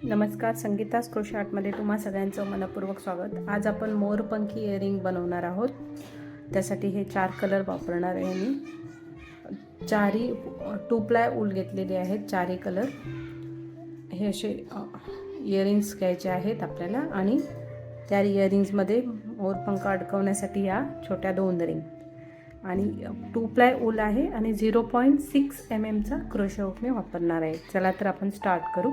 नमस्कार, संगीतास क्रोशे आर्टमध्ये तुम्हा सगळ्यांचं मनपूर्वक स्वागत। आज आपण मोरपंखी इयरिंग बनवणार आहोत। त्यासाठी हे 4 कलर वापरणार आहे मी। 2 प्लाय ऊल घेतलेले आहेत, 4 कलर। हे असे इयरिंग्स घ्यायचे आहेत आपल्याला आणि त्या इयरिंग्समध्ये मोरपंख अडकवण्यासाठी या छोट्या 2 रिंग आणि 2 प्लाय ऊल आहे आणि 0.6 mm चा क्रोशे हुक मी वापरणार आहे। चला तर आपण स्टार्ट करू।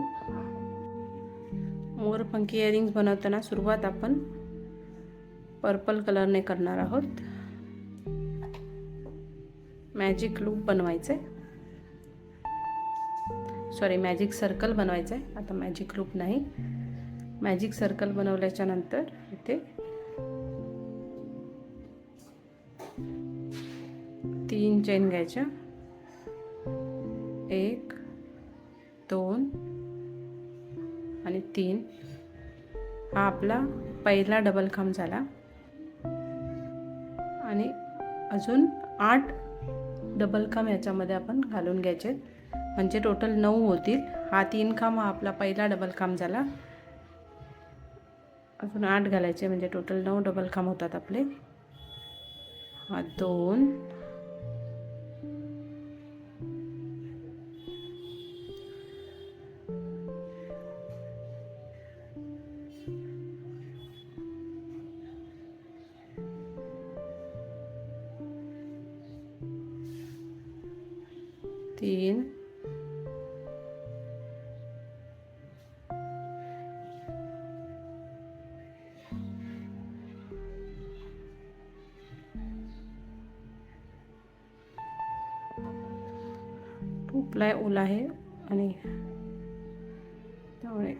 मोरपंखी इयरिंग्स बनवताना सुरुवात आपण पर्पल कलरने करणार आहोत। मॅजिक लूप बनवायचे, सॉरी मॅजिक सर्कल बनवायचे। आता मॅजिक लूप नाही, मॅजिक सर्कल बनवल्याच्या नंतर इथे 3 चेन घ्यायच्या। 1 2 आणि 3। हा आपला पहिला डबल खांब झाला आणि अजून 8 डबल खांब याच्यामध्ये आपण घालून घ्यायचे, म्हणजे टोटल 9 होतील। हा 3 खांब हा आपला पहिला डबल खांब झाला, अजून 8 घालायचे म्हणजे टोटल 9 डबल खांब होतात आपले। हा 2 3 2 प्लाय ऊल आहे आणि त्यामुळे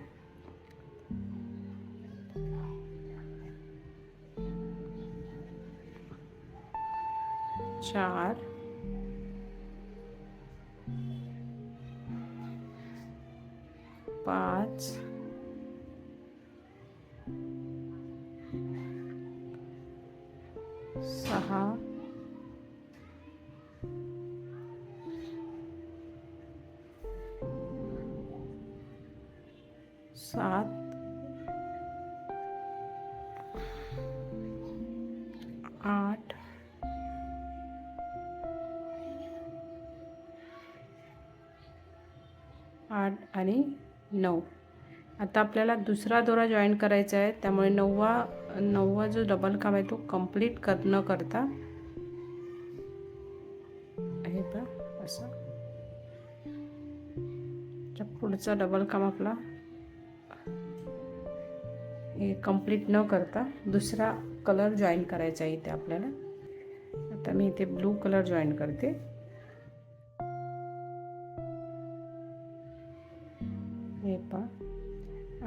4 5 6 7 8 आणि 9। आता आपल्याला दुसरा दोरा जॉईन करायचा आहे, त्यामुळे 9वा जो डबल खांब आहे तो कंप्लीट न करता हे बघा असं पुढचा डबल खांब आपला हे कंप्लीट न करता दुसरा कलर जॉईन करायचा आहे इथे आपल्याला। आता मी इथे ब्लू कलर जॉईन करते। हे पहा,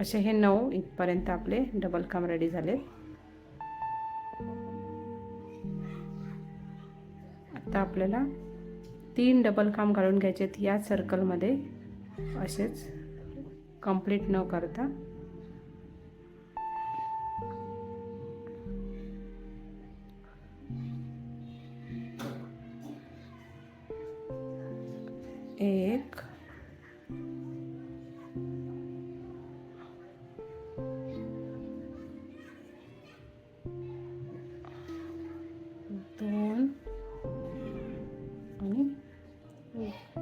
असे हे 9 इथपर्यंत आपले डबल खांब रेडी झाले। आता आपल्याला 3 डबल खांब घालून घ्यायचे या सर्कलमध्ये, असेच कंप्लीट न करता। एक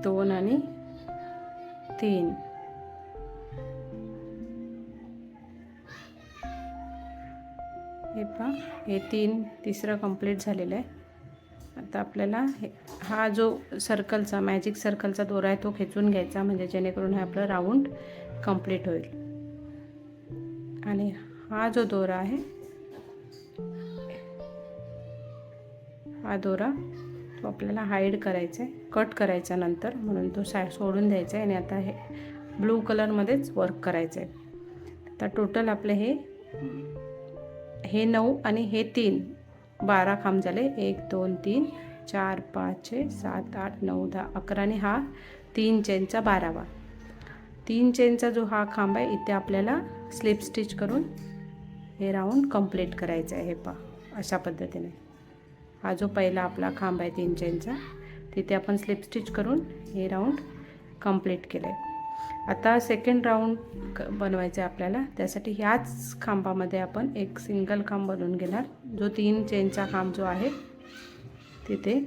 2 आणि 3। हे पहा, हे 3 कंप्लीट झालेलं आहे। आता आपल्याला हा जो सर्कलचा मॅजिक सर्कलचा दोरा आहे तो खेचून घ्यायचा, म्हणजे जेणेकरून हे आपलं राऊंड कंप्लीट होईल। आणि हा जो दोरा आहे, हा दोरा तो आपल्याला हाईड करायचा आहे, कट करायचा नंतर, म्हणून तो सोडून द्यायचा आहे आणि आता हे ब्लू कलरमध्येच वर्क करायचं आहे। आता टोटल आपले हे 9 आणि हे 3 12 खांब झाले। 1 2 3 4 5 6 7 8 9 10 11 आणि हा 3 चेनचा 12वा। 3 चेनचा जो हा खांब आहे इथे आपल्याला स्लिप स्टिच करून हे राऊंड कंप्लीट करायचं आहे। हे पहा अशा पद्धतीने हा जो पहिला आपला खांब आहे 3 चेनचा, तिथे आपण स्लिप स्टिच करून हे राऊंड कंप्लीट केले। आता सेकंड राऊंड बनवायचं आहे आपल्याला. त्यासाठी ह्याच खांबामध्ये आपण एक सिंगल खांब बनवून घेणार. जो 3 चेनचा खांब जो आहे तिथे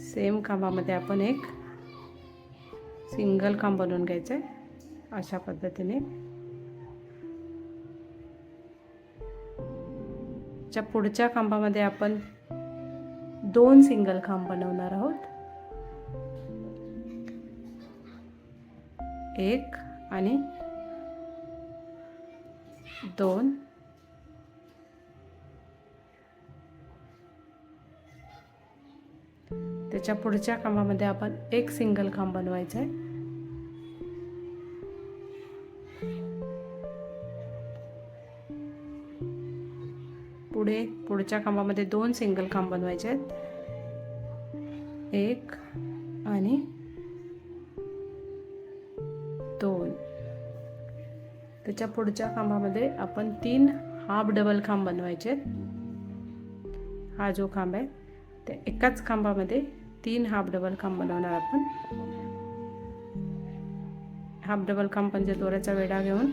सेम खांबामध्ये आपण एक सिंगल खांब बनवून घ्यायचं आहे अशा पद्धतीने. च्या पुढच्या खांबामध्ये आपण 2 सिंगल खांब बनवणार आहोत. एक आणि 2. त्याच्या पुढच्या खांबामध्ये आपण एक सिंगल खांब बनवायचा आहे. पुढच्या खांबामध्ये 2 सिंगल खांब बनवायचे आहेत. एक आणि 2. त्याच्या पुढच्या खांबामध्ये आपण 3 हाफ डबल खांब बनवायचे आहेत. हा जो खांब आहे त्या एकाच खांबामध्ये 3 हाफ डबल खांब बनवणार आपण. हाफ डबल खांब म्हणजे दोऱ्याचा वेढा घेऊन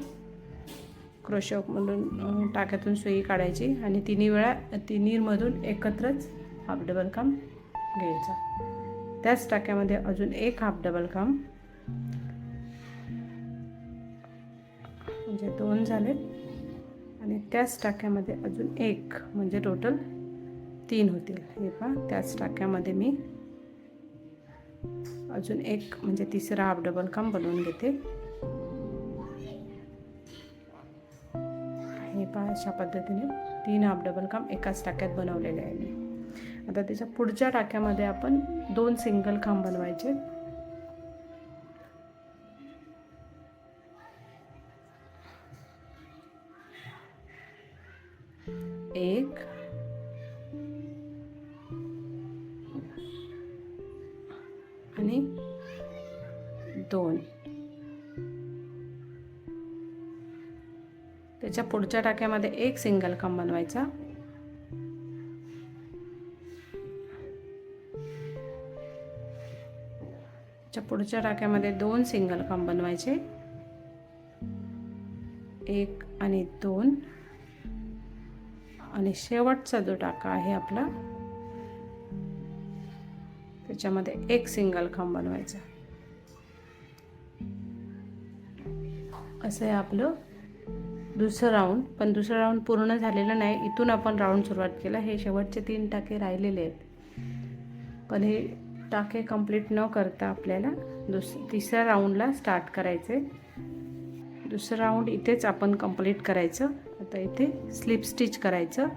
क्रोशेमधून टाक्यातून सुई काढायची आणि तिन्हीमधून एकत्रच हाफ डबल खांब घ्यायचा. त्याच टाक्यामध्ये अजून एक हाफ डबल खांब, म्हणजे 2 झालेत. आणि त्याच टाक्यामध्ये अजून एक, म्हणजे टोटल 3 होतील. हे पहा, त्याच टाक्यामध्ये मी अजून एक, म्हणजे तिसरा हाफ डबल खांब बनवून घेते. हे पहा, अशा पद्धतीने 3 हाफ डबल खांब एकाच टाक्यात बनवलेले आहे मी. आता त्याच्या पुढच्या टाक्यामध्ये आपण 2 सिंगल खांब बनवायचे. एक आणि 2. त्याच्या पुढच्या टाक्यामध्ये एक सिंगल खांब बनवायचा. त्याच्या पुढच्या टाक्यामध्ये 2 सिंगल खांब बनवायचे. एक आणि 2. आणि शेवटचा जो टाका आहे आपला त्याच्यामध्ये एक सिंगल खांब बनवायचा. असं आहे आपलं दुसरं राऊंड. पण दुसरं राऊंड पूर्ण झालेलं नाही. इथून आपण राऊंड सुरुवात केला. हे शेवटचे 3 टाके राहिलेले आहेत. पण हे टाके कंप्लीट न करता आपल्याला तिसऱ्या राऊंडला स्टार्ट करायचे. दुसरं राऊंड इथेच आपण कंप्लीट करायचं. आता इथे स्लिप स्टिच करायचं.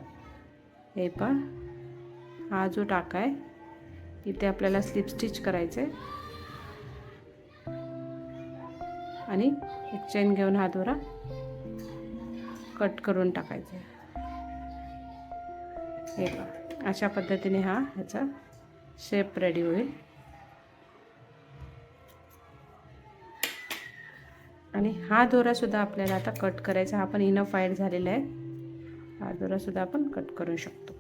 हे पहा, हा जो टाका आहे इथे आपल्याला स्लिप स्टिच करायचं आहे. आणि एक चेन घेऊन हा दोरा कट करून टाकायचा आहे. हे पहा, अशा पद्धतीने ह्याचा शेप रेडी होईल. आणि हा दोरा सुद्धा आपल्याला आता कट करायचा. हा पण इनफ वाईड झालेला आहे. हा दोरा सुद्धा आपण कट करू शकतो.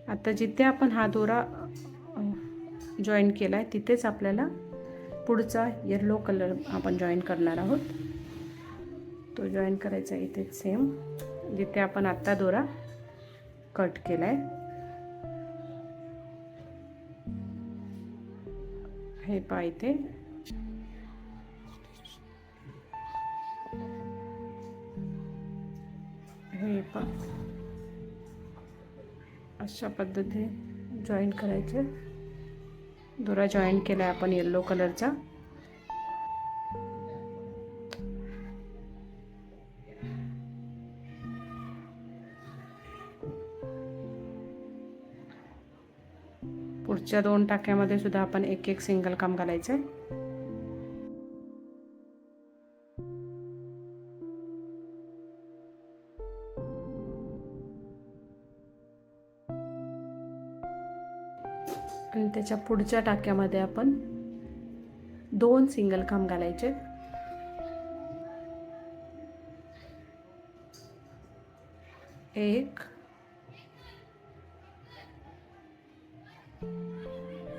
आता जिथे आपण हा दोरा जॉईन केला आहे तिथेच आपल्याला पुढचा येलो कलर आपण जॉईन करणार आहोत. तो जॉईन करायचा इथेच सेम जिथे आपण आत्ता दोरा कट केला आहे. हे पहा, इथे हे पहा, अशा पद्धतीने जॉईन करायचे. दोरा जॉईन केला आहे आपण येलो कलरचा. पुढच्या 2 टाक्यामध्ये सुद्धा आपण एक एक सिंगल खांब घालायचे. आणि त्याच्या पुढच्या टाक्यामध्ये आपण 2 सिंगल खांब घालायचे. एक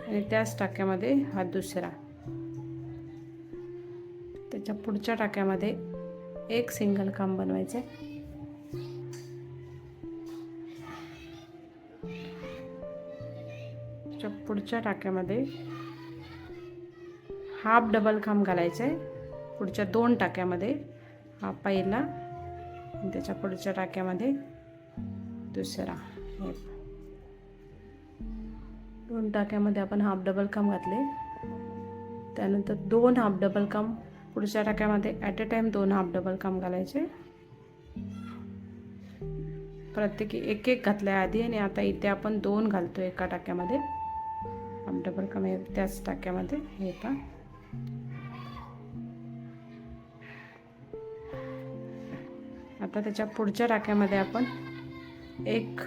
आणि त्याच टाक्यामध्ये हा दुसरा. त्याच्या पुढच्या टाक्यामध्ये एक सिंगल खांब बनवायचं आहे. पुढच्या टाक्यामध्ये हाफ डबल खांब घालायचं आहे. पुढच्या 2 टाक्यामध्ये हा पहिला आणि त्याच्या पुढच्या टाक्यामध्ये दुसरा. 2 टाक्यामध्ये आपण हाफ डबल खांब घातले. त्यानंतर 2 हाफ डबल खांब पुढच्या टाक्यामध्ये at a time 2 half double खांब घालायचे. प्रत्येकी एक एक घातलाय आधी आणि आता इथे आपण 2 घालतो एका टाक्यामध्ये. हाफ डबल खांब त्याच टाक्यामध्ये हे पहा. आता त्याच्या पुढच्या टाक्यामध्ये आपण एक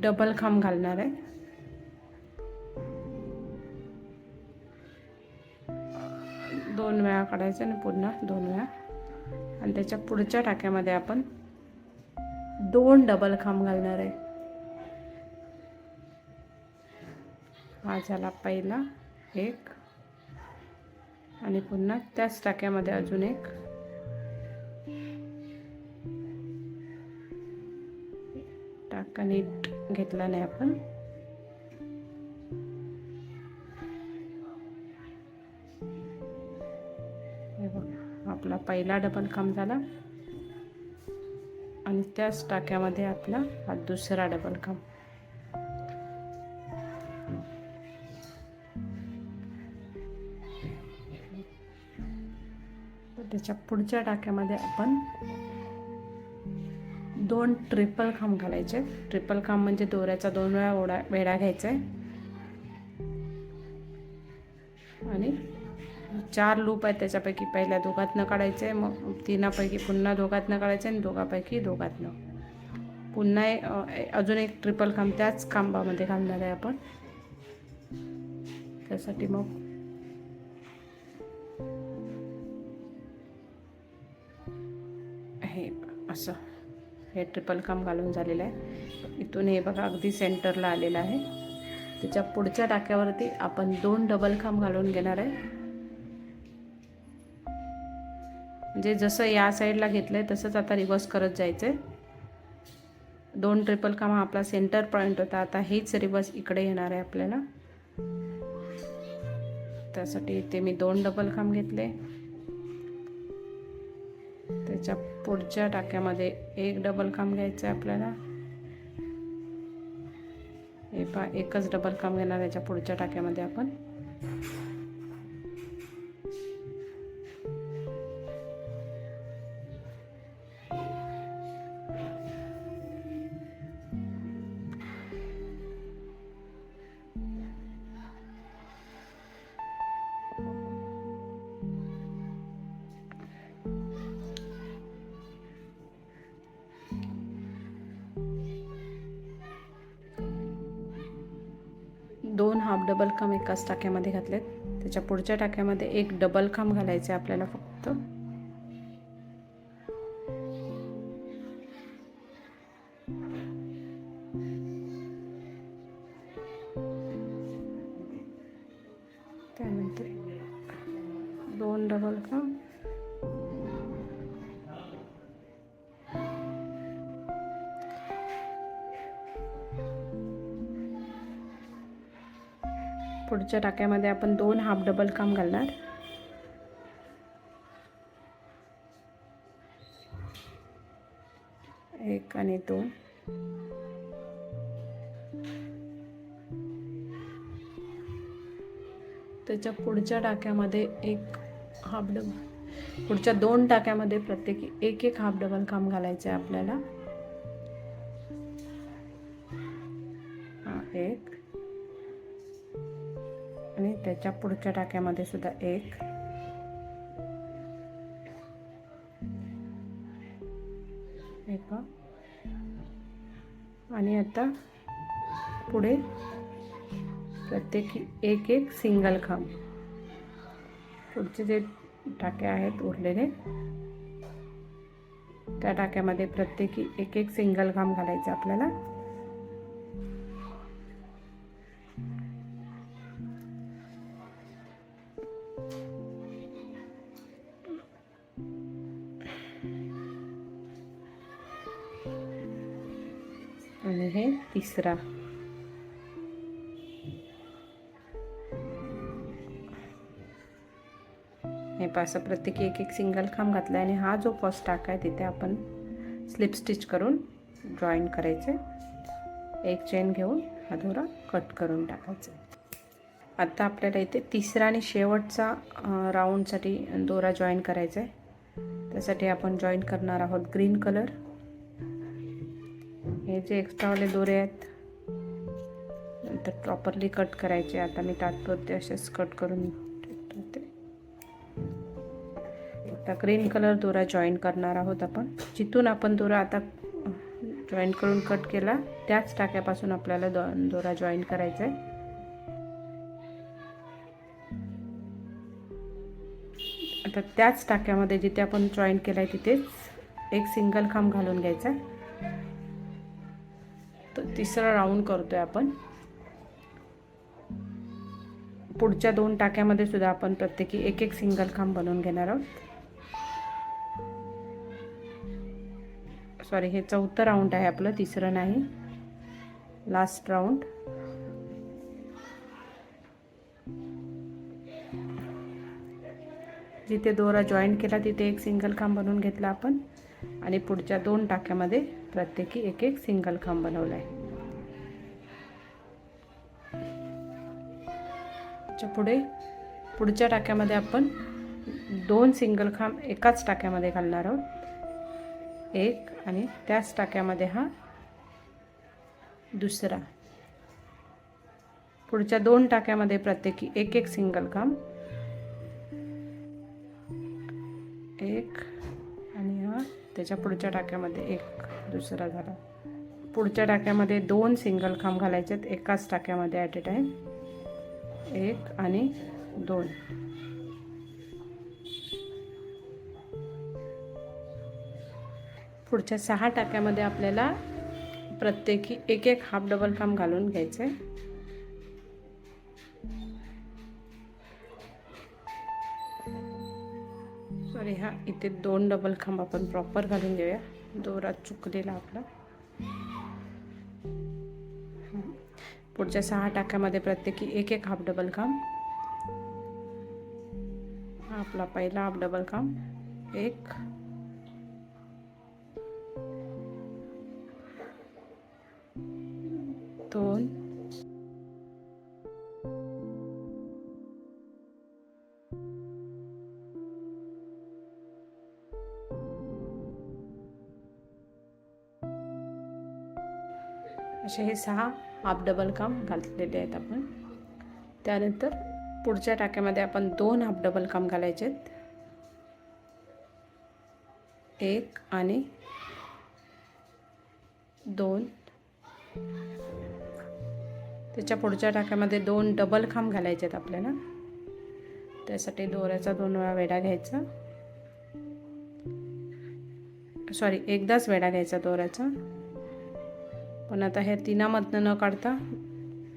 डबल खांब घालणार आहे. दोन वेळा काढायचं आणि पुन्हा 2 वेळा. आणि त्याच्या पुढच्या टाक्यामध्ये आपण 2 डबल खांब घालणार आहे. हा झाला पहिला एक आणि पुन्हा त्याच टाक्यामध्ये अजून एक. टाका नीट घेतला नाही आपण. हे बघा आपला पहिला डबल खांब झाला आणि त्याच टाक्यामध्ये आपला हा दुसरा डबल खांब. त्याच्या पुढच्या टाक्यामध्ये आपण 2 ट्रिपल खांब घालायचे. ट्रिपल खांब म्हणजे दोऱ्याचा 2 वेळा वेढा घ्यायचा आहे आणि 4 लूप आहेत. त्याच्यापैकी पहिल्या दोघातनं काढायचे, मग 3पैकी पुन्हा दोघातनं काढायचे आणि दोघापैकी दोघातनं पुन्हा अजून एक ट्रिपल खांब त्याच खांबामध्ये घालणार आहे आपण. त्यासाठी मग हे असं हे ट्रिपल खांब घालून झालेलं आहे. इथून हे बघा अगदी सेंटरला आलेलं आहे. त्याच्या पुढच्या टाक्यावरती आपण 2 डबल खांब घालून घेणार आहे. म्हणजे जसं या साईडला घेतलंय तसंच आता रिवर्स करत जायचंय. 2 ट्रिपल खांब हा आपला सेंटर पॉईंट होता. आता हेच रिवर्स इकडे येणार आहे आपल्याला. त्यासाठी इथे मी 2 डबल खांब घेतले. त्याच्या पुढच्या टाक्यामध्ये 1 डबल खांब घ्यायचं आहे आपल्याला. हे पहा एकच डबल खांब घेणार त्याच्या पुढच्या टाक्यामध्ये आपण. दोन हाफ डबल खांब एकाच टाक्यामध्ये घातलेत. त्याच्या पुढच्या टाक्यामध्ये 1 डबल खांब घालायचे आपल्याला फक्त. त्यानंतर 2 डबल खांब पुढच्या टाक्यामध्ये आपण 2 हाफ डबल खांब घालणार. एक आणि 2. त्याच्या पुढच्या टाक्यामध्ये 1 हाफ डबल. पुढच्या 2 टाक्यामध्ये प्रत्येकी 1 हाफ डबल खांब घालायचे आहे आपल्याला. हा 1 आणि त्याच्या पुढच्या टाक्यामध्ये सुद्धा 1. आणि आता पुढे प्रत्येकी 1 सिंगल खांब. पुढचे जे टाके आहेत उरलेले त्या टाक्यामध्ये प्रत्येकी 1 सिंगल खांब घालायचं आपल्याला. आणि तिसरा. हे पास प्रत्येकी एक एक सिंगल खांब घातला आणि हा जो फर्स्ट टाका आहे तिथे आपण स्लिप स्टिच करून जॉईन करायचे. एक चेन घेऊन हा दोरा कट करून टाकायचा. आता आपल्याला इथे तिसरा आणि शेवटचा राऊंडसाठी दोरा जॉईन करायचा आहे. त्यासाठी आपण जॉईन करणार आहोत ग्रीन कलर. हे जे एक्स्ट्रावाले दोरे आहेत नंतर प्रॉपरली कट करायचे. आता मी तात्पुरते असेच कट करून ठेवते. आता ग्रीन कलर दोरा जॉईन करणार आहोत आपण. जिथून आपण दोरा आता जॉईन करून कट केला त्याच टाक्यापासून आपल्याला दोरा जॉईन करायचा आहे. आता त्याच टाक्यामध्ये जिथे आपण जॉईन केलाय तिथेच एक सिंगल खांब घालून घ्यायचा आहे. तर तिसरा राऊंड करतोय आपण. पुढच्या 2 टाक्यामध्ये सुद्धा आपण प्रत्येकी एक एक सिंगल खांब बनवून घेणार आहोत. सॉरी, हे चौथं राऊंड आहे आपलं, तिसरं नाही, लास्ट राऊंड. जिथे दोरा जॉईन केला तिथे एक सिंगल खांब बनवून घेतला आपण आणि पुढच्या 2 टाक्यामध्ये प्रत्येकी एक एक सिंगल खांब बनवलाय. पुढच्या टाक्यामध्ये आपण 2 सिंगल खांब एकाच टाक्यामध्ये घालणार आहोत. एक आणि त्याच टाक्यामध्ये हा दुसरा. पुढच्या 2 टाक्यामध्ये प्रत्येकी एक एक सिंगल खांब. एक आणि हा त्याच्या पुढच्या टाक्यामध्ये एक दुसरा झाला. पुढच्या टाक्यामध्ये 2 सिंगल खांब घालायचे आहेत एकाच टाक्यामध्ये ॲट ए टाइम. एक आणि 2. पुढच्या 6 टाक्यामध्ये आपल्याला प्रत्येकी एक एक हाफ डबल खांब घालून घ्यायचे. सॉरी, हा इथे 2 डबल खांब आपण प्रॉपर घालून घेऊया. दोरा चुकलेला आपला. पुढच्या 6 टाक्यामध्ये प्रत्येकी एक एक हाफ डबल खांब. हा आपला पहिला हाफ डबल खांब. 1 2 असे हे 6 हाफ डबल खांब घातलेले आहेत आपण. त्यानंतर पुढच्या टाक्यामध्ये आपण 2 हाफ डबल खांब घालायचे आहेत. 1 आणि 2. त्याच्या पुढच्या टाक्यामध्ये 2 डबल खांब घालायचे आहेत आपल्याला. त्यासाठी दोऱ्याचा 2 वेळा वेढा घ्यायचा. सॉरी, एकदाच वेढा घ्यायचा दोऱ्याचा. पण आता हे 3मधनं न काढता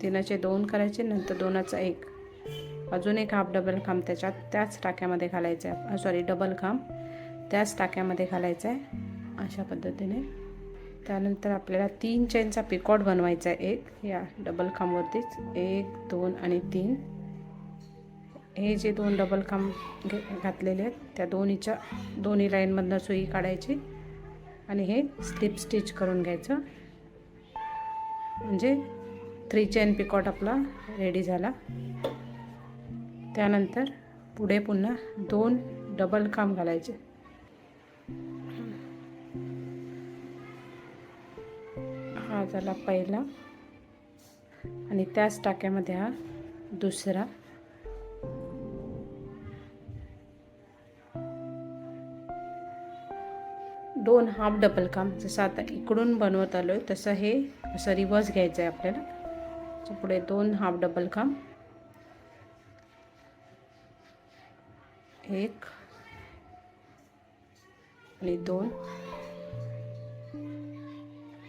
3चे 2 करायचे, नंतर 2चा 1. अजून एक हाफ डबल खांब त्याच टाक्यामध्ये घालायचं आहे. सॉरी, डबल खांब त्याच टाक्यामध्ये घालायचं आहे अशा पद्धतीने. त्यानंतर आपल्याला 3 चेनचा पिकॉट बनवायचा आहे. एक या डबल खांबवरतीच 1 2 आणि 3. हे जे 2 डबल खांब घातलेले आहेत त्या दोन्ही लाईनमधनं सुई काढायची आणि हे स्लिप स्टिच करून घ्यायचं. म्हणजे 3 चेन पिकॉट आपला रेडी झाला. त्यानंतर पुढे पुन्हा 2 डबल खांब घालायचे. हा झाला पहिला आणि त्याच टाक्यामध्ये हा दुसरा. दोन हाफ डबल खांब. जसं आता इकडून बनवत आलोय तसं हे असं रिवर्स घ्यायचं आहे आपल्याला. पुढे 2 हाफ डबल खांब. 1 आणि 2.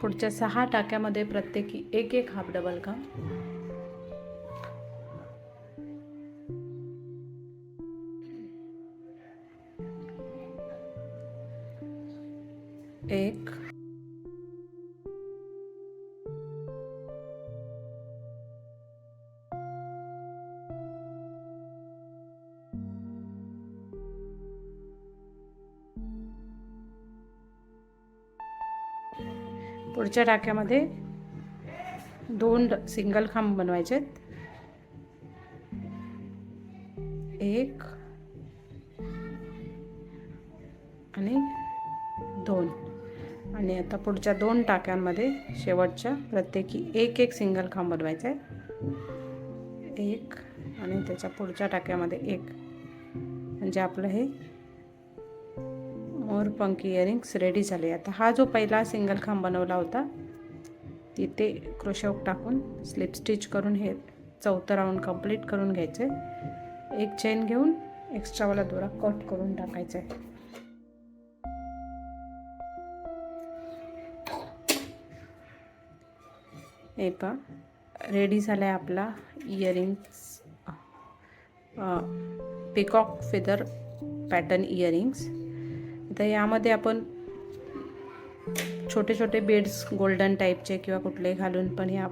पुढच्या 6 टाक्यामध्ये प्रत्येकी एक एक हाफ डबल खांब. 1 पुढच्या टाक्यामध्ये 2 सिंगल खांब बनवायचे आहेत. 1 आणि 2. आणि आता पुढच्या 2 टाक्यांमध्ये शेवटच्या प्रत्येकी 1 सिंगल खांब बनवायचा आहे. 1 आणि त्याच्या पुढच्या टाक्यामध्ये 1. म्हणजे आपलं हे मोरपंखी इयरिंग्स रेडी झाले. आता हा जो पहिला सिंगल खांब बनवला होता तिथे क्रोशे हुक टाकून स्लिप स्टिच करून हे 4थं राऊंड कंप्लीट करून घ्यायचे. एक चेन घेऊन एक्स्ट्रावाला दोरा कट करून टाकायचा आहे. हे पहा रेडी झाला आहे आपला earrings, peacock feather pattern earrings. आता यामध्ये आपण छोटे छोटे बीड्स गोल्डन टाईपचे किंवा कुठले घालून पण या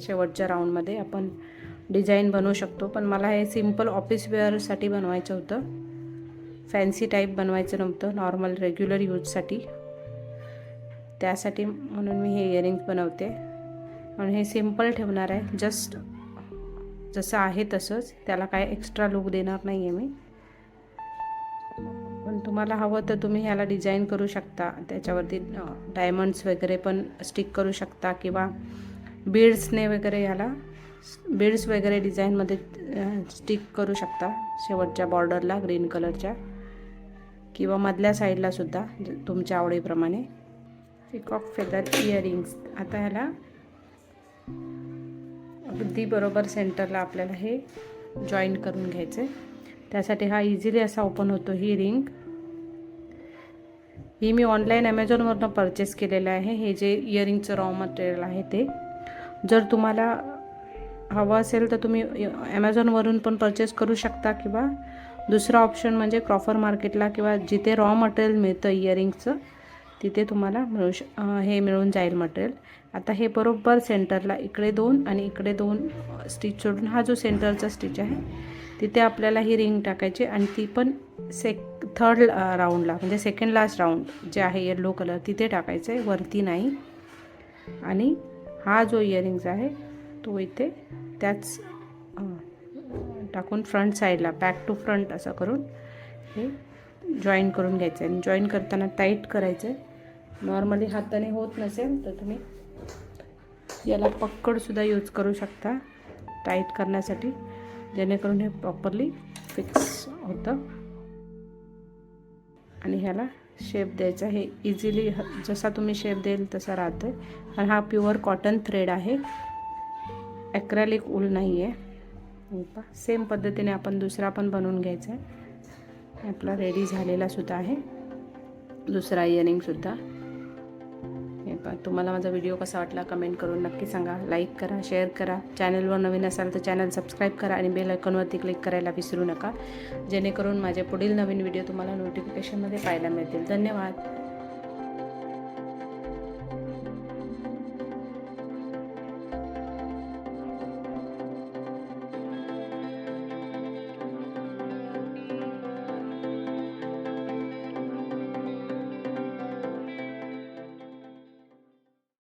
शेवटच्या राऊंडमध्ये आपण डिझाईन बनवू शकतो. पण मला हे सिम्पल ऑफिस वेअरसाठी बनवायचं होतं, फॅन्सी टाईप बनवायचं नव्हतं, नॉर्मल रेग्युलर यूजसाठी. त्यासाठी म्हणून मी हे इयरिंग्स बनवते. म्हणून हे सिम्पल ठेवणार आहे, जस्ट जसं आहे तसंच, त्याला काय एक्स्ट्रा लुक देणार नाही आहे मी. पण तुम्हाला हवं तर तुम्ही ह्याला डिझाईन करू शकता, त्याच्यावरती डायमंड्स वगैरे पण स्टिक करू शकता किंवा बीड्सने वगैरे ह्याला बीड्स वगैरे डिझाईनमध्ये स्टिक करू शकता शेवटच्या बॉर्डरला ग्रीन कलरच्या, किंवा मधल्या साईडला सुद्धा तुमच्या आवडीप्रमाणे. Peacock feather earrings. आता ह्याला अगदी बरोबर सेंटरला आपल्याला हे जॉईन करून घ्यायचं आहे. त्यासाठी हा इझिली असा ओपन होतो. ही रिंग ही मी ऑनलाईन ॲमेझॉनवरनं परचेस केलेलं आहे. हे जे इयरिंगचं रॉ मटेरियल आहे ते, जर तुम्हाला हवं असेल तर तुम्ही ॲमेझॉनवरून पण परचेस करू शकता, किंवा दुसरा ऑप्शन म्हणजे क्रॉफर मार्केटला किंवा जिथे रॉ मटेरियल मिळतं इयरिंगचं तिथे तुम्हाला हे मिळून जाईल मटेरियल. आता हे बरोबर सेंटरला इकडे 2 आणि इकडे 2 स्टिच सोडून हा जो सेंटरचा स्टिच आहे तिथे आपल्याला ही रिंग टाकायची, आणि ती पण थर्ड राऊंडला म्हणजे सेकंड लास्ट राऊंड जे आहे येलो कलर तिथे टाकायचं आहे, वरती नाही. आणि हा जो इयरिंग्स आहे तो इथे त्याच टाकून फ्रंट साईडला बॅक टू फ्रंट असं करून हे जॉईन करून घ्यायचं आहे. आणि जॉईन करताना टाईट करायचं आहे. नॉर्मली हाताने होत नसेल तर तुम्ही याला पक्कडसुद्धा यूज करू शकता टाईट करण्यासाठी, जेणेकरून हे प्रॉपरली फिक्स होतं. आणि ह्याला शेप द्यायचा. हे इझिली जसा तुम्ही शेप देईल तसा राहतं. आणि हा प्युअर कॉटन थ्रेड आहे, ॲक्रेलिक ऊल नाही आहे. सेम पद्धतीने आपण दुसरा पण बनवून घ्यायचा आहे. आपला रेडी झालेला सुद्धा आहे दुसरा इयरिंगसुद्धा. हे पहा, तुम्हाला माझा व्हिडिओ कसा वाटला कमेंट करून नक्की सांगा. लाईक करा, शेअर करा. चॅनलवर नवीन असाल तर चॅनल सबस्क्राईब करा आणि बेल आयकॉनवरती क्लिक करायला विसरू नका, जेणेकरून माझे पुढील नवीन व्हिडिओ तुम्हाला नोटिफिकेशनमध्ये पाहायला मिळतील. धन्यवाद.